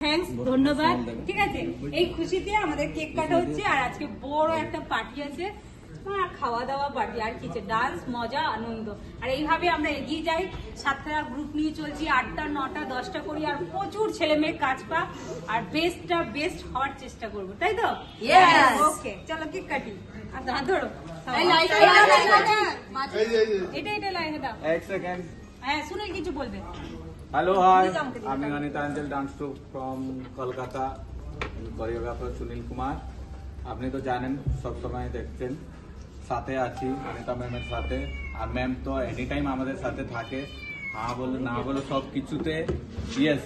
Thanks, ধন্যবাদ। ঠিক আছে, এই খুশিতে আমাদের কেক কাটা হচ্ছে আর আজকে বড় একটা পার্টি আছে, খাওয়া দাওয়া পার্টি আর কিছু ডান্স মজা আনন্দ। আর এইভাবে আমরা এগিয়ে যাই, 7টা গ্রুপ নিয়ে চলছি, 8টা 9টা 10টা করি আর প্রচুর ছেলে মেয়ে কাজ পা আর বেস্ট হওয়ার চেষ্টা করবো, তাই তো? ওকে, চলো কেক কাটি। আর হাত ধরো, এটা লাইনে দাও। এক সেকেন্ড। হ্যাঁ, সুনীল কিছু বলবে। হ্যালো, হাই, আমি Anita Anchal dance troupe from Kolkata, choreographer Sunil Kumar. আপনি তো জানেন, সব সময় দেখছেন, সাথে আছি অনিতা ম্যামের সাথে। আর ম্যাম তো এনি টাইম আমাদের সাথে থাকে, হ্যাঁ বলো না বলো সব কিছুতে ইয়েস।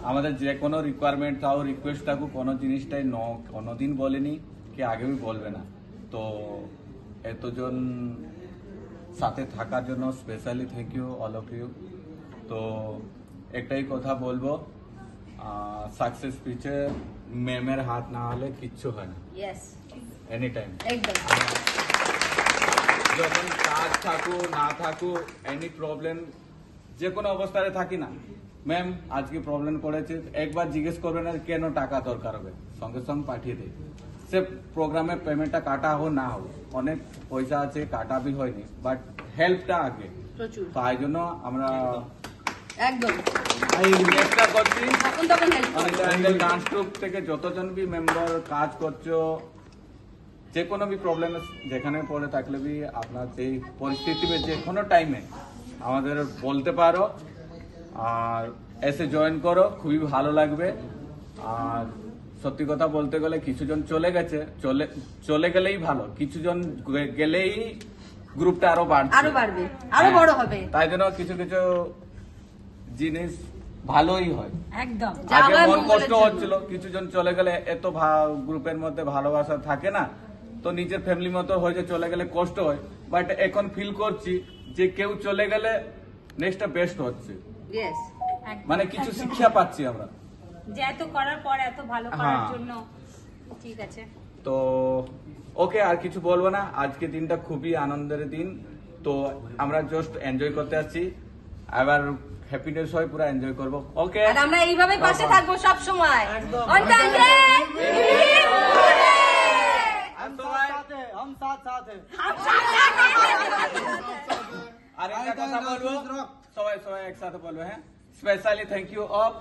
আমাদের যে কোনো রিকোয়ারমেন্ট থাকুক, রিকোয়েস্ট থাকুক, কোনো জিনিসটাই কোনোদিন বলেনি কি আগেও বলবে না। তো এতজন সাথে থাকার জন্য specially thank you all of you. তো একটাই কথা বলবো, সাকসেস পিছে ম্যামের হাত না হলে কিচ্ছু হয় না। এনি টাইম যখন কাজ থাকুক না থাকুক, এনি প্রবলেম, যে কোনো অবস্থায় থাকি না, ম্যাম আজকে প্রবলেম পড়েছে, একবার জিজ্ঞেস করবে না কেন টাকা দরকার হবে, সঙ্গে সঙ্গে পাঠিয়ে দেয়। সে প্রোগ্রামে পেমেন্টটা কাটা হোক না হোক, অনেক পয়সা আছে কাটা বি হয়নি, বাট হেল্পটা আগে। তাই জন্য আমরা চেষ্টা করছি ডান্স গ্রুপ থেকে যতজন বি মেম্বার কাজ করছো, যে কোনো বি প্রবলেম যেখানে পড়ে থাকলে বি আপনার সেই পরিস্থিতিতে যে কোনো টাইমে আমাদের বলতে পারো আর এসে জয়েন করো, খুবই ভালো লাগবে। আর সত্যি কথা বলতে গেলে কিছুজন চলে গেছে, চলে গেলেই ভালো, কিছুজন গেলেই গ্রুপটা আরো বাড়বে, আরো বড় হবে। তাই জন্য কিছু কিছু জিনিস ভালোই হয়। একদম আগে মন কষ্ট হচ্ছিল, কিছুজন চলে গেলে এত গ্রুপের মধ্যে ভালোবাসা থাকে না, তো নিজের ফ্যামিলি মতো হয়ে চলে গেলে কষ্ট হয়। বাট এখন ফিল করছি যে কেউ চলে গেলে নেক্সটটা বেস্ট হচ্ছে, মানে কিছু শিক্ষা পাচ্ছি আমরা যে এত করার পর এত ভালো করার জন্য। ঠিক আছে, তো ওকে, আর কিছু বলবো না। আজকে দিনটা খুবই আনন্দের দিন, তো আমরা জাস্ট এনজয় করতে আসছি, আবার হ্যাপিনেস হয় পুরো এনজয় করবো। ওকে, আর আমরা এইভাবে পাশে থাকবো সব সময়। আর একটা কথা বলবো, সবাই একসাথে বলবো, হ্যাঁ, স্পেশালি থ্যাংক ইউ অফ